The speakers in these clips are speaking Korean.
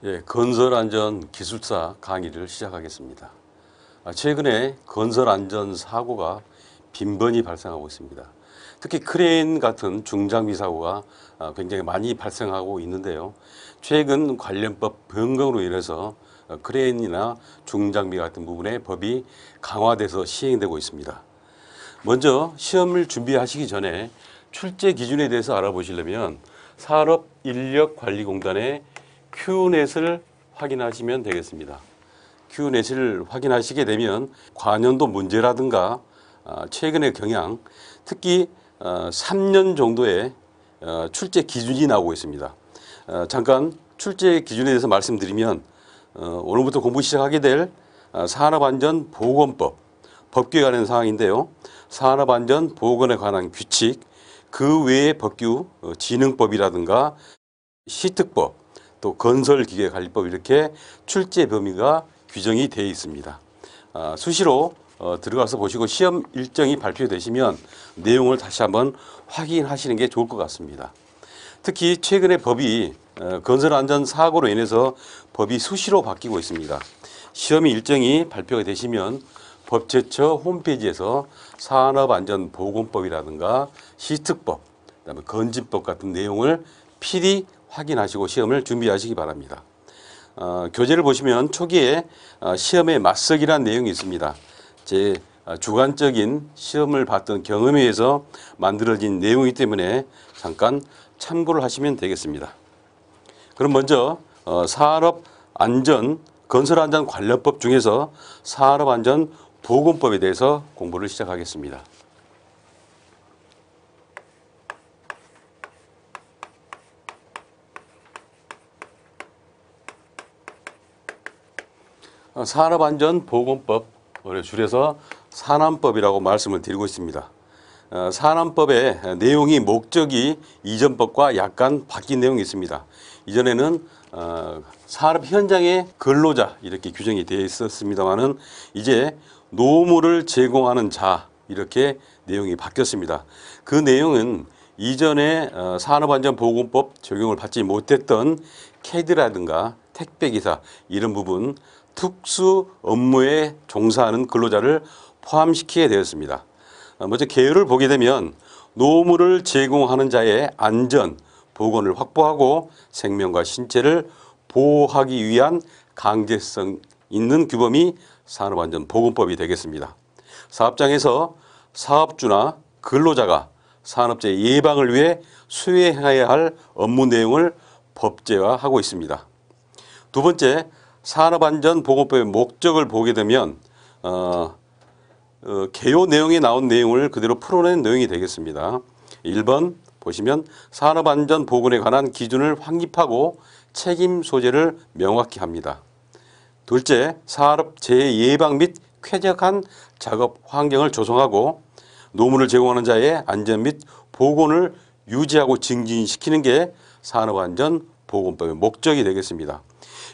예, 건설안전 기술사 강의를 시작하겠습니다. 최근에 건설안전 사고가 빈번히 발생하고 있습니다. 특히 크레인 같은 중장비 사고가 굉장히 많이 발생하고 있는데요. 최근 관련법 변경으로 인해서 크레인이나 중장비 같은 부분에 법이 강화돼서 시행되고 있습니다. 먼저 시험을 준비하시기 전에 출제 기준에 대해서 알아보시려면 산업인력관리공단의 큐넷을 확인하시면 되겠습니다. 큐넷을 확인하시게 되면 관연도 문제라든가 최근의 경향, 특히 3년 정도의 출제 기준이 나오고 있습니다. 잠깐 출제 기준에 대해서 말씀드리면 오늘부터 공부 시작하게 될 산업안전보건법 법규에 관한 사항인데요. 산업안전보건에 관한 규칙, 그 외의 법규, 진흥법이라든가 시특법, 또 건설기계관리법 이렇게 출제 범위가 규정이 되어 있습니다. 수시로 들어가서 보시고 시험 일정이 발표되시면 내용을 다시 한번 확인하시는 게 좋을 것 같습니다. 특히 최근에 법이 건설안전사고로 인해서 법이 수시로 바뀌고 있습니다. 시험 일정이 발표가 되시면 법제처 홈페이지에서 산업안전보건법이라든가 시특법, 그다음에 건진법 같은 내용을 필히 확인하시고 시험을 준비하시기 바랍니다. 교재를 보시면 초기에 시험에 맞서기란 내용이 있습니다. 제 주관적인 시험을 봤던 경험에 의해서 만들어진 내용이기 때문에 잠깐 참고를 하시면 되겠습니다. 그럼 먼저 건설안전관련법 중에서 산업안전보건법에 대해서 공부를 시작하겠습니다. 산업안전보건법을 줄여서 산안법이라고 말씀을 드리고 있습니다. 산안법의 내용이 목적이 이전 법과 약간 바뀐 내용이 있습니다. 이전에는 산업 현장의 근로자 이렇게 규정이 되어 있었습니다만은 이제 노무를 제공하는 자 이렇게 내용이 바뀌었습니다. 그 내용은 이전에 산업안전보건법 적용을 받지 못했던 캐드라든가 택배기사 이런 부분 특수 업무에 종사하는 근로자를 포함시키게 되었습니다. 먼저 개요를 보게 되면 노무를 제공하는 자의 안전, 보건을 확보하고 생명과 신체를 보호하기 위한 강제성 있는 규범이 산업안전보건법이 되겠습니다. 사업장에서 사업주나 근로자가 산업재해 예방을 위해 수행해야 할 업무 내용을 법제화하고 있습니다. 두 번째, 산업안전보건법의 목적을 보게 되면 개요 내용에 나온 내용을 그대로 풀어낸 내용이 되겠습니다. 1번 보시면 산업안전보건에 관한 기준을 확립하고 책임 소재를 명확히 합니다. 둘째, 산업재해 예방 및 쾌적한 작업 환경을 조성하고 노무를 제공하는 자의 안전 및 보건을 유지하고 증진시키는 게 산업안전보건법의 목적이 되겠습니다.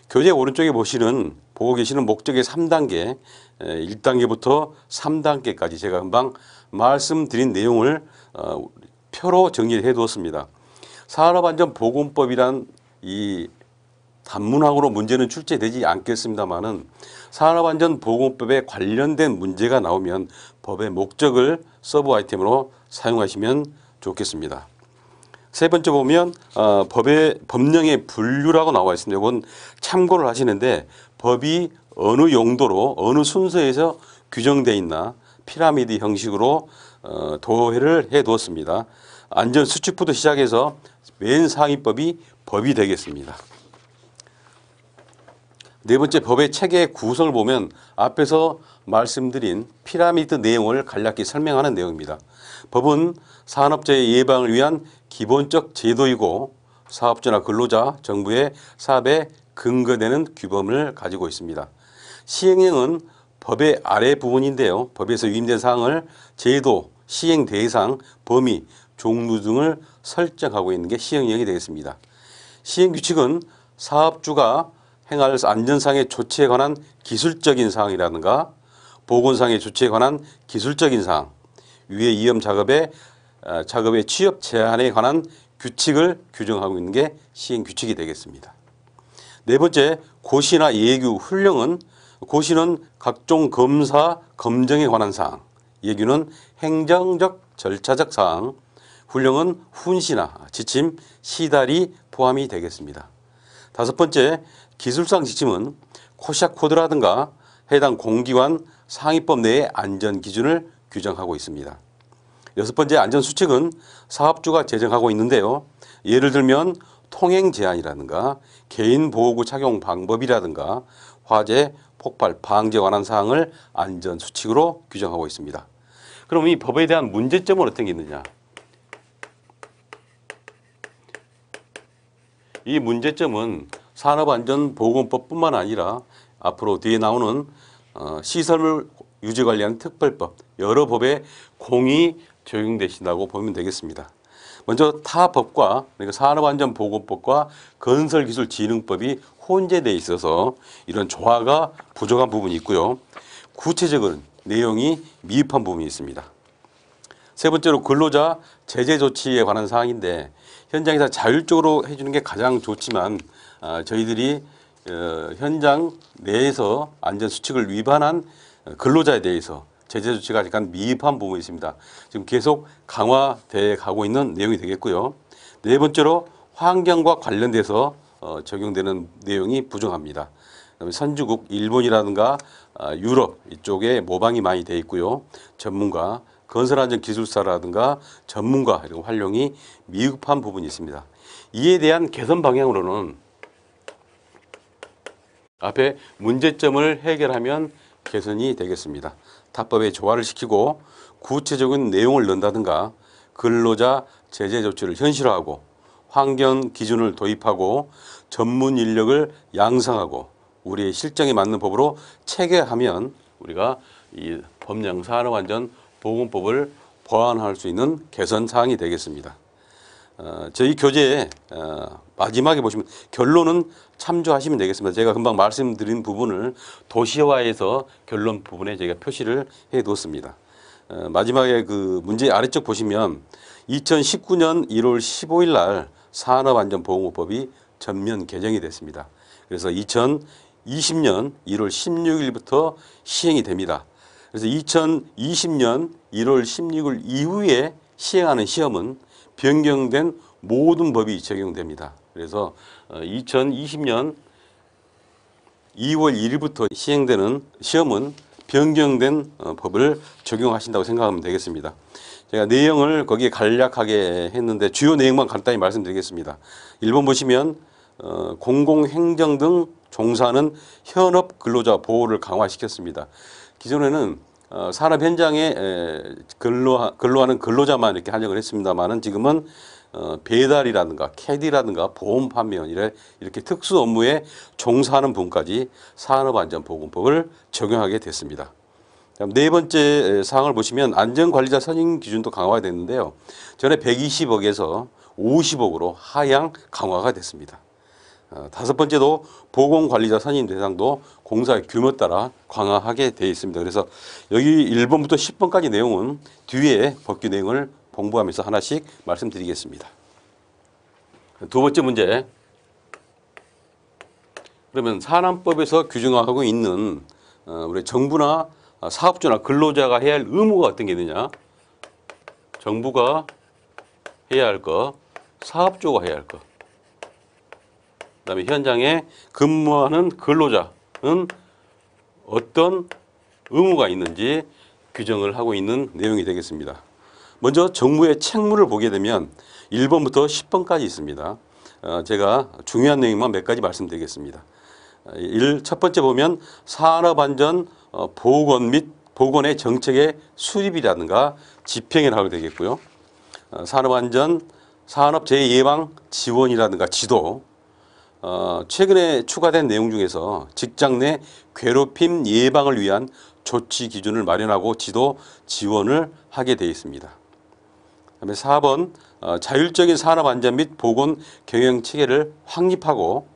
교재 오른쪽에 보고 계시는 목적의 3단계, 1단계부터 3단계까지 제가 금방 말씀드린 내용을 표로 정리를 해 두었습니다. 산업안전보건법이란 이 단문항으로 문제는 출제되지 않겠습니다만은 산업안전보건법에 관련된 문제가 나오면 법의 목적을 서브 아이템으로 사용하시면 좋겠습니다. 세 번째 보면 법의 법령의 분류라고 나와 있습니다. 이건 참고를 하시는데 법이 어느 용도로 어느 순서에서 규정되어 있나 피라미드 형식으로 도해를 해 두었습니다. 안전수칙부터 시작해서 맨 상위법이 법이 되겠습니다. 네 번째, 법의 체계 구성을 보면 앞에서 말씀드린 피라미드 내용을 간략히 설명하는 내용입니다. 법은 산업재해 예방을 위한 기본적 제도이고 사업주나 근로자, 정부의 사업에 근거되는 규범을 가지고 있습니다. 시행령은 법의 아래 부분인데요. 법에서 위임된 사항을 제도, 시행 대상, 범위, 종류 등을 설정하고 있는 게 시행령이 되겠습니다. 시행규칙은 사업주가 행할 안전상의 조치에 관한 기술적인 사항이라든가 보건상의 조치에 관한 기술적인 사항, 위해 이염 작업의 취업 제한에 관한 규칙을 규정하고 있는 게 시행규칙이 되겠습니다. 네 번째, 고시나 예규, 훈령은 고시는 각종 검사, 검정에 관한 사항, 예규는 행정적, 절차적 사항, 훈령은 훈시나 지침, 시달이 포함이 되겠습니다. 다섯 번째, 기술상 지침은 코시아 코드라든가 해당 공기관 상위법 내의 안전 기준을 규정하고 있습니다. 여섯 번째, 안전수칙은 사업주가 제정하고 있는데요. 예를 들면 통행 제한이라든가 개인보호구 착용 방법이라든가 화재, 폭발, 방지에 관한 사항을 안전수칙으로 규정하고 있습니다. 그럼 이 법에 대한 문제점은 어떤 게 있느냐? 이 문제점은 산업안전보건법뿐만 아니라 앞으로 뒤에 나오는 시설물 유지관리하는 특별법, 여러 법에 공이 적용되신다고 보면 되겠습니다. 먼저 타 법과, 그러니까 산업안전보건법과 건설기술진흥법이 혼재되어 있어서 이런 조화가 부족한 부분이 있고요. 구체적인 내용이 미흡한 부분이 있습니다. 세 번째로 근로자 제재 조치에 관한 사항인데 현장에서 자율적으로 해주는 게 가장 좋지만 저희들이 현장 내에서 안전수칙을 위반한 근로자에 대해서 제재 조치가 약간 미흡한 부분이 있습니다. 지금 계속 강화되어 가고 있는 내용이 되겠고요. 네 번째로 환경과 관련돼서 적용되는 내용이 부족합니다. 그다음에 선주국 일본이라든가 유럽 이쪽에 모방이 많이 되어 있고요. 전문가, 건설안전기술사라든가 전문가 이런 활용이 미흡한 부분이 있습니다. 이에 대한 개선 방향으로는 앞에 문제점을 해결하면 개선이 되겠습니다. 타법에 조화를 시키고 구체적인 내용을 넣는다든가 근로자 제재 조치를 현실화하고 환경 기준을 도입하고 전문 인력을 양성하고 우리의 실정에 맞는 법으로 체계하면 우리가 이 법령 산업안전보건법을 보완할 수 있는 개선 사항이 되겠습니다. 저희 교재에 마지막에 보시면 결론은 참조하시면 되겠습니다. 제가 금방 말씀드린 부분을 도시화해서 결론 부분에 제가 표시를 해뒀습니다. 마지막에 그 문제 아래쪽 보시면 2019년 1월 15일 날 산업안전보건법이 전면 개정이 됐습니다. 그래서 2020년 1월 16일부터 시행이 됩니다. 그래서 2020년 1월 16일 이후에 시행하는 시험은 변경된 모든 법이 적용됩니다. 그래서 2020년 2월 1일부터 시행되는 시험은 변경된 법을 적용하신다고 생각하면 되겠습니다. 제가 내용을 거기에 간략하게 했는데 주요 내용만 간단히 말씀드리겠습니다. 1번 보시면 공공행정 등 종사하는 현업 근로자 보호를 강화시켰습니다. 기존에는 산업 현장에 근로하는 근로자만 이렇게 한정을 했습니다만은 지금은 배달이라든가 캐디라든가 보험 판매원 이렇게 특수 업무에 종사하는 분까지 산업안전보건법을 적용하게 됐습니다. 네 번째 사항을 보시면 안전관리자 선임 기준도 강화가 됐는데요. 전에 120억에서 50억으로 하향 강화가 됐습니다. 다섯 번째도 보건관리자 선임 대상도 공사의 규모에 따라 강화하게 되어 있습니다. 그래서 여기 1번부터 10번까지 내용은 뒤에 법규 내용을 공부하면서 하나씩 말씀드리겠습니다. 두 번째 문제. 그러면 산안법에서 규정하고 있는 우리 정부나 사업주나 근로자가 해야 할 의무가 어떤 게 있느냐? 정부가 해야 할 것, 사업주가 해야 할 것. 그다음에 현장에 근무하는 근로자는 어떤 의무가 있는지 규정을 하고 있는 내용이 되겠습니다. 먼저 정부의 책무를 보게 되면 1번부터 10번까지 있습니다. 제가 중요한 내용만 몇 가지 말씀드리겠습니다. 첫 번째 보면 산업안전 보건 및 보건의 정책의 수립이라든가 집행을 하게 되겠고요. 산업안전, 산업재해 예방 지원이라든가 지도, 최근에 추가된 내용 중에서 직장 내 괴롭힘 예방을 위한 조치 기준을 마련하고 지도 지원을 하게 되어 있습니다. 그다음에 4번 자율적인 산업안전 및 보건 경영 체계를 확립하고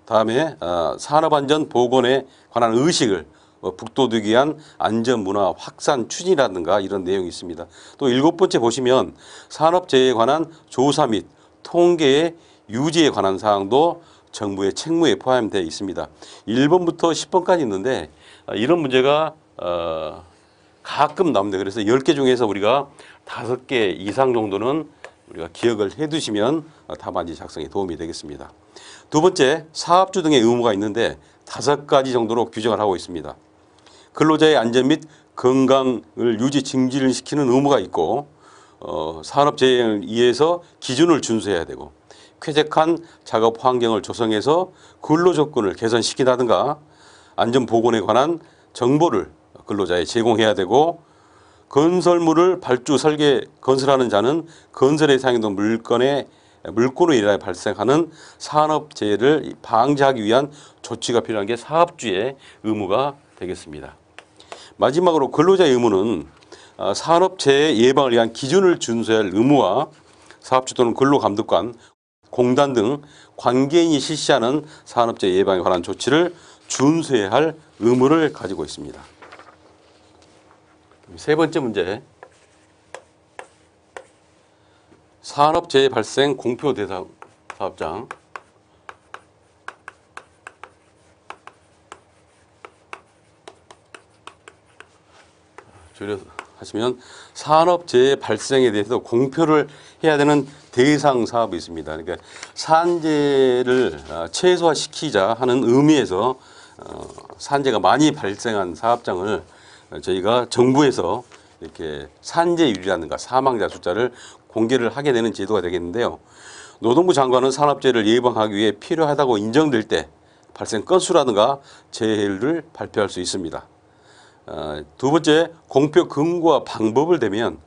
다음에 산업안전 보건에 관한 의식을 북돋우기 위한 안전문화 확산 추진이라든가 이런 내용이 있습니다. 또 7번째 보시면 산업재해에 관한 조사 및 통계의 유지에 관한 사항도 정부의 책무에 포함되어 있습니다. 1번부터 10번까지 있는데 이런 문제가 가끔 나옵니다. 그래서 10개 중에서 우리가 5개 이상 정도는 우리가 기억을 해두시면 답안지 작성에 도움이 되겠습니다. 두 번째, 사업주 등의 의무가 있는데 5가지 정도로 규정을 하고 있습니다. 근로자의 안전 및 건강을 유지 증진을 시키는 의무가 있고 산업재해를 위해서 기준을 준수해야 되고 쾌적한 작업 환경을 조성해서 근로 조건을 개선시킨다든가 안전보건에 관한 정보를 근로자에 제공해야 되고 건설물을 발주, 설계, 건설하는 자는 건설에 사용된 물건으로 인하여 발생하는 산업재해를 방지하기 위한 조치가 필요한 게 사업주의 의무가 되겠습니다. 마지막으로 근로자의 의무는 산업재해 예방을 위한 기준을 준수해야 할 의무와 사업주 또는 근로감독관, 공단 등 관계인이 실시하는 산업재해 예방에 관한 조치를 준수해야 할 의무를 가지고 있습니다. 세 번째 문제, 산업재해 발생 공표 대상 사업장. 줄여서 하시면 산업재해 발생에 대해서 공표를 해야 되는 대상 사업이 있습니다. 그러니까 산재를 최소화시키자 하는 의미에서 산재가 많이 발생한 사업장을 저희가 정부에서 이렇게 산재율이라든가 사망자 숫자를 공개를 하게 되는 제도가 되겠는데요. 노동부 장관은 산업재해를 예방하기 위해 필요하다고 인정될 때 발생 건수라든가 재해율을 발표할 수 있습니다. 두 번째, 공표 근거와 방법을 대면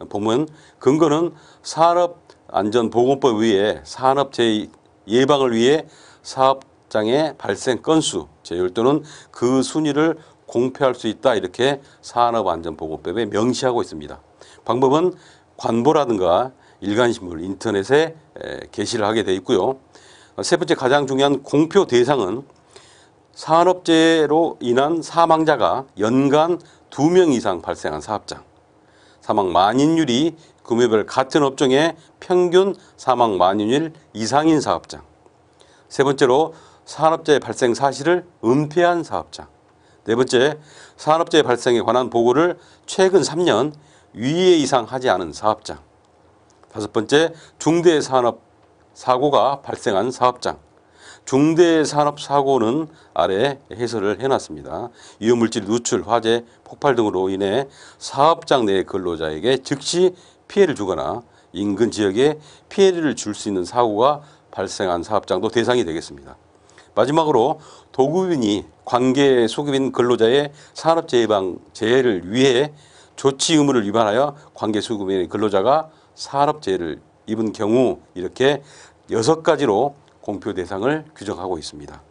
보면 근거는 산업안전보건법 위에 산업재해 예방을 위해 사업장의 발생 건수, 재해율 또는 그 순위를 공표할 수 있다, 이렇게 산업안전보건법에 명시하고 있습니다. 방법은 관보라든가 일간신문, 인터넷에 게시를 하게 되어 있고요. 세 번째, 가장 중요한 공표 대상은 산업재해로 인한 사망자가 연간 2명 이상 발생한 사업장, 사망 만인율이 금요별 같은 업종의 평균 사망 만인율 이상인 사업장, 세 번째로 산업재해 발생 사실을 은폐한 사업장, 네 번째, 산업재해 발생에 관한 보고를 최근 3년 유예 이상 하지 않은 사업장, 다섯 번째, 중대산업사고가 발생한 사업장. 중대산업사고는 아래 해설을 해놨습니다. 위험물질 누출, 화재, 폭발 등으로 인해 사업장 내 근로자에게 즉시 피해를 주거나 인근 지역에 피해를 줄 수 있는 사고가 발생한 사업장도 대상이 되겠습니다. 마지막으로 도급인이 관계 소급인 근로자의 산업재해 예방 재해를 위해 조치 의무를 위반하여 관계 소급인 근로자가 산업재해를 입은 경우, 이렇게 6가지로 공표 대상을 규정하고 있습니다.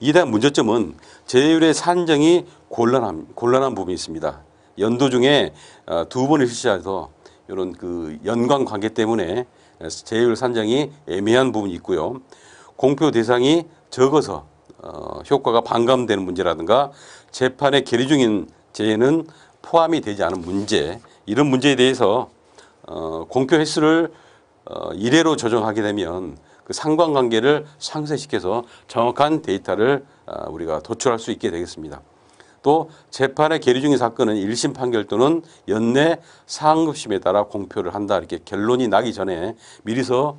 이에 대한 문제점은 재해율의 산정이 곤란한 부분이 있습니다. 연도 중에 2번을 실시해서 이런 연관 관계 때문에 재해율 산정이 애매한 부분이 있고요. 공표 대상이 적어서 효과가 반감되는 문제라든가 재판에 계류 중인 재해는 포함이 되지 않은 문제, 이런 문제에 대해서 공표 횟수를 1회로 조정하게 되면 그 상관관계를 상쇄시켜서 정확한 데이터를 우리가 도출할 수 있게 되겠습니다. 또 재판에 계류 중인 사건은 1심 판결 또는 연내 상급심에 따라 공표를 한다, 이렇게 결론이 나기 전에 미리서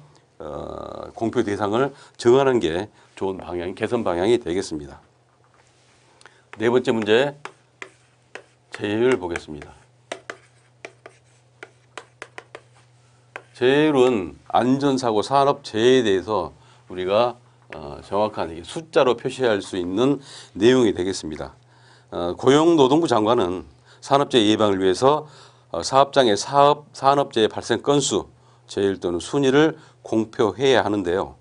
공표 대상을 정하는 게 좋은 방향, 개선 방향이 되겠습니다. 네 번째 문제, 재해율 보겠습니다. 재해율은 안전사고, 산업재해에 대해서 우리가 정확한 숫자로 표시할 수 있는 내용이 되겠습니다. 고용노동부 장관은 산업재해 예방을 위해서 사업장의 산업재해 발생 건수, 재해율 또는 순위를 공표해야 하는데요.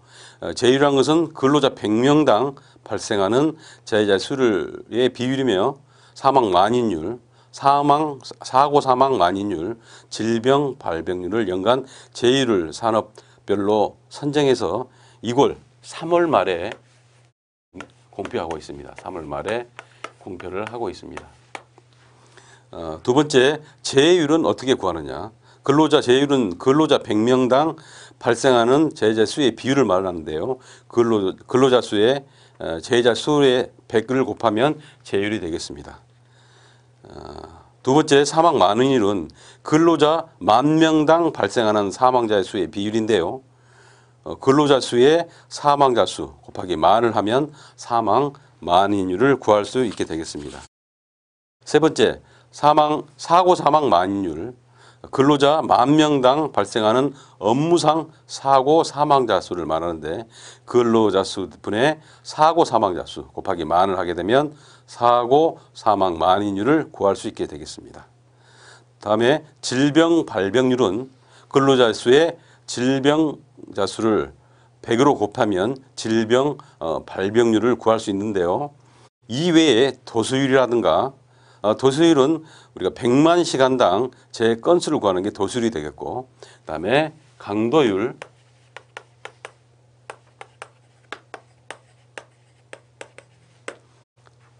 재해율이라는 것은 근로자 100명당 발생하는 재해자 수의 비율이며 사망 만인율, 사고 사망 만인율, 질병 발병률을 연간 재해율을 산업별로 선정해서 이걸 3월 말에 공표하고 있습니다. 3월 말에 공표를 하고 있습니다. 두 번째, 재해율은 어떻게 구하느냐. 근로자 재해율은 근로자 100명당 발생하는 재해자 수의 비율을 말하는데요. 근로자 수의 재해자 수의 100을 곱하면 재율이 되겠습니다. 두 번째, 사망 만원율은 근로자 10,000명당 발생하는 사망자의 수의 비율인데요. 근로자 수의 사망자 수 곱하기 만을 하면 사망 만인율을 구할 수 있게 되겠습니다. 세 번째, 사고 사망 만인율. 근로자 10,000명당 발생하는 업무상 사고 사망자 수를 말하는데 근로자 수 분의 사고 사망자 수 곱하기 만을 하게 되면 사고 사망 만인율을 구할 수 있게 되겠습니다. 다음에 질병 발병률은 근로자 수의 질병자 수를 100으로 곱하면 질병 발병률을 구할 수 있는데요. 이외에 도수율이라든가 도수율은 우리가 100만 시간당 재 건수를 구하는 게 도수율이 되겠고, 그 다음에 강도율,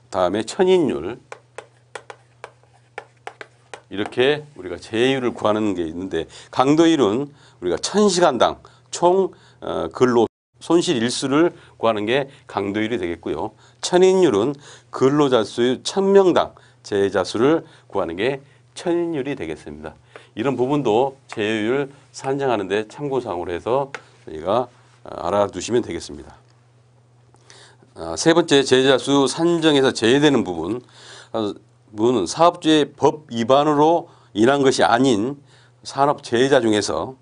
다음에 천인율, 이렇게 우리가 재율을 구하는 게 있는데, 강도율은 우리가 1000시간당 총 근로 손실 일수를 구하는 게 강도율이 되겠고요. 천인율은 근로자 수 1000명당 재해자 수를 구하는 게 천인율이 되겠습니다. 이런 부분도 재해율 산정하는 데 참고사항으로 해서 저희가 알아두시면 되겠습니다. 세 번째, 재해자 수 산정에서 제외되는 부분은 사업주의 법 위반으로 인한 것이 아닌 산업 재해자 중에서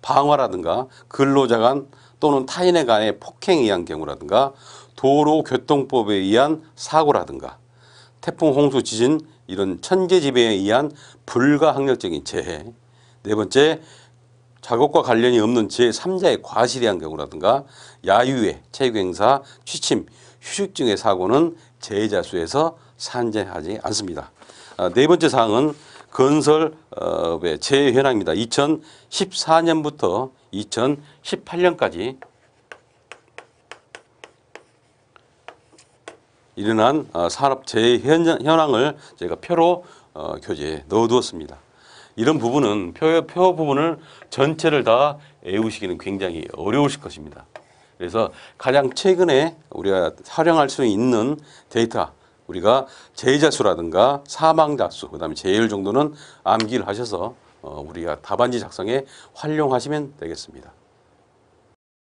방화라든가 근로자 간 또는 타인에 간의 폭행에 의한 경우라든가 도로교통법에 의한 사고라든가 태풍, 홍수, 지진 이런 천재지변에 의한 불가항력적인 재해. 네 번째, 작업과 관련이 없는 제3자의 과실에 의한 경우라든가 야유회, 체육행사, 취침, 휴식 등의 사고는 재해자 수에서 산정하지 않습니다. 네 번째 사항은 건설업의 재해 현황입니다. 2014년부터 2018년까지 일어난 산업 재해 현황을 저희가 표로 교재에 넣어두었습니다. 이런 부분은 표 부분을 전체를 다 외우시기는 굉장히 어려우실 것입니다. 그래서 가장 최근에 우리가 활용할 수 있는 데이터, 우리가 재해자 수라든가 사망자 수, 그다음에 재해율 정도는 암기를 하셔서 우리가 답안지 작성에 활용하시면 되겠습니다.